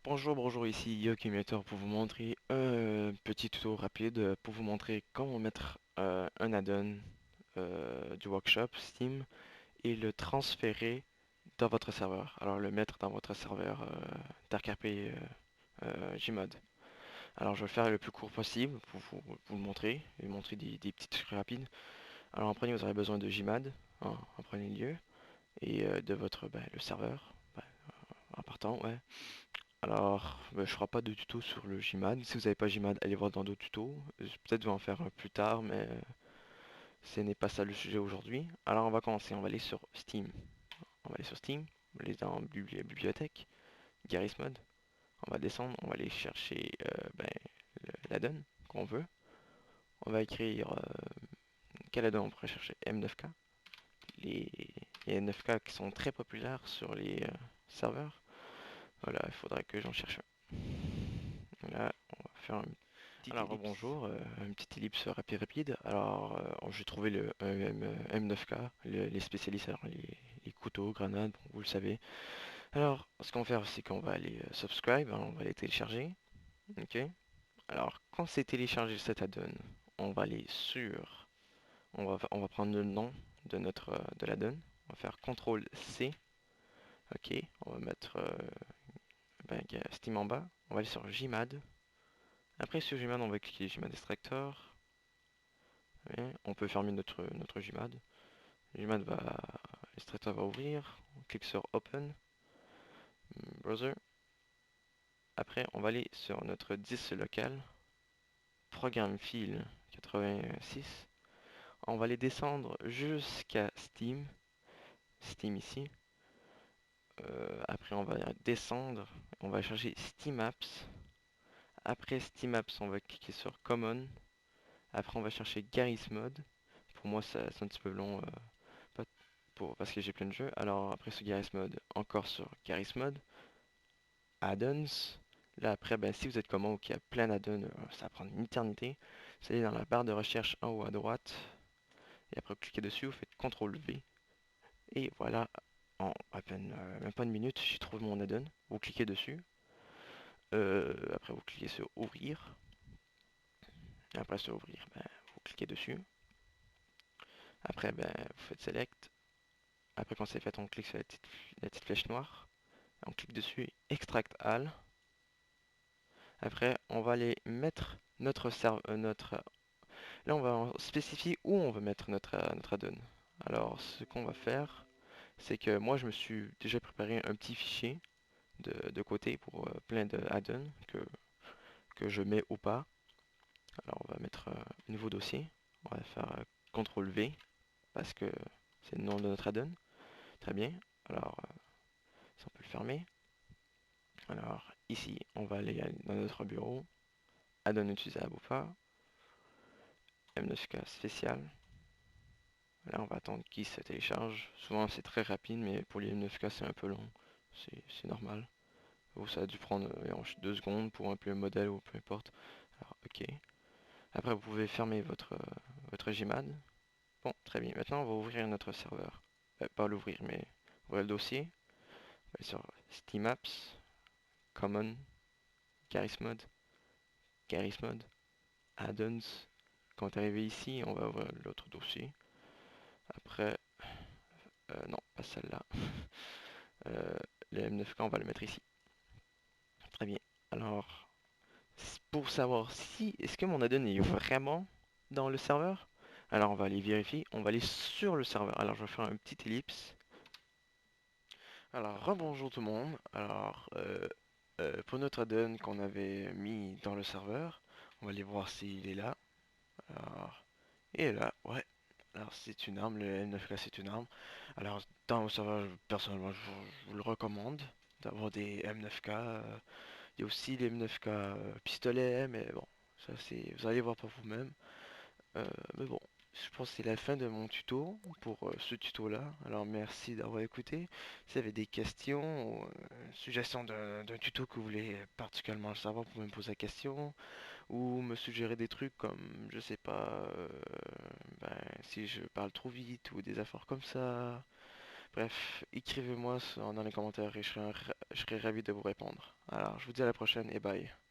Bonjour, ici Yokimeter pour vous montrer un petit tuto rapide pour vous montrer comment mettre un add-on du workshop Steam et le transférer dans votre serveur. Alors le mettre dans votre serveur TarkRP Gmod. Alors je vais le faire le plus court possible pour vous le montrer et vous montrer des petits trucs rapides. Alors en premier vous aurez besoin de Gmod en premier lieu et de votre le serveur en partant, ouais. Alors, je ferai pas de tuto sur le Gmod. Si vous n'avez pas Gmod, allez voir dans d'autres tutos. Peut-être je vais en faire un plus tard, mais ce n'est pas ça le sujet aujourd'hui. Alors, on va commencer. On va aller sur Steam. On va aller sur Steam. On va aller dans Bibliothèque, Garry's Mod. On va descendre. On va aller chercher l'addon qu'on veut. On va écrire quel addon on pourrait chercher. M9K. Les, les M9K qui sont très populaires sur les serveurs. Voilà, il faudrait que j'en cherche un. Voilà, on va faire un petit Alors ellipse. Bonjour, une petite ellipse rapide. Alors j'ai trouvé le M9K, les spécialistes, alors les couteaux, grenades, bon, vous le savez. Alors ce qu'on va faire, c'est qu'on va aller subscribe, alors, on va les télécharger. Ok. Alors quand c'est téléchargé cet add-on, on va aller sur, on va prendre le nom de notre de l'add-on. On va faire CTRL C. Ok. On va mettre Steam en bas. On va aller sur Gmod. Après sur Gmod, on va cliquer Gmod Extractor. Ouais, on peut fermer notre Gmod. Gmod va, Illustrator va ouvrir. On clique sur Open, Browser. Après, on va aller sur notre disque local, Programme File 86. On va aller descendre jusqu'à Steam, Steam ici. Après, on va descendre, on va chercher Steam Apps. Après Steam Apps, on va cliquer sur Common. Après, on va chercher Garry's Mod. Pour moi, c'est un petit peu long. Pas parce que j'ai plein de jeux. Alors après sur Garry's Mod, encore sur Garry's Mod, Add-ons. Là après, si vous êtes comme moi ou qu'il y a plein d'add-ons, ça va prendre une éternité. Vous allez dans la barre de recherche en haut à droite, et après vous cliquez dessus, vous faites CTRL V, et voilà, en à peine, même pas une minute, j'ai trouvé mon add-on. Vous cliquez dessus, après vous cliquez sur Ouvrir, et après sur Ouvrir, vous cliquez dessus. Après, vous faites Select. Après quand c'est fait, on clique sur la petite flèche noire. On clique dessus, Extract All. Après, on va aller mettre notre. Là, on va spécifier où on veut mettre notre add-on. Alors, ce qu'on va faire, c'est que moi, je me suis déjà préparé un petit fichier de côté pour plein de add-ons que je mets ou pas. Alors, on va mettre un nouveau dossier. On va faire CTRL V parce que c'est le nom de notre add-on. Très bien. Alors, si on peut le fermer. Alors, ici, on va aller dans notre bureau. Add-on utilisable ou pas. M9K spécial. Là, on va attendre qu'il se télécharge. Souvent, c'est très rapide, mais pour les M9K, c'est un peu long. C'est normal. Ou ça a dû prendre 2 secondes pour un peu modèle ou peu importe. Alors, ok. Après, vous pouvez fermer votre Gmod. Bon, très bien. Maintenant, on va ouvrir notre serveur. Pas l'ouvrir, mais ouvrir le dossier. On va aller sur Steam Apps, Common, Garry's Mod, Add-ons. Quand on est arrivé ici, on va ouvrir l'autre dossier. Après, non, pas celle-là. Euh, le M9K, on va le mettre ici. Très bien. Alors, pour savoir si est-ce que mon add-on est vraiment dans le serveur, alors on va aller vérifier. On va aller sur le serveur. Alors, je vais faire un petit ellipse. Alors, rebonjour tout le monde. Alors, pour notre add-on qu'on avait mis dans le serveur, on va aller voir s'il est là. Alors, il est là, ouais. Alors, c'est une arme, le M9K c'est une arme. Alors, dans le serveur, personnellement, je vous le recommande d'avoir des M9K. Il y a aussi les M9K pistolet, mais bon, ça c'est, vous allez voir par vous-même. Mais bon, je pense que c'est la fin de mon tuto pour ce tuto-là. Alors merci d'avoir écouté. Si vous avez des questions ou suggestions d'un tuto que vous voulez particulièrement savoir, vous pouvez me poser la question ou me suggérer des trucs comme, je sais pas, si je parle trop vite ou des affaires comme ça. Bref, écrivez-moi dans les commentaires et je serai je serai ravi de vous répondre. Alors, je vous dis à la prochaine et bye.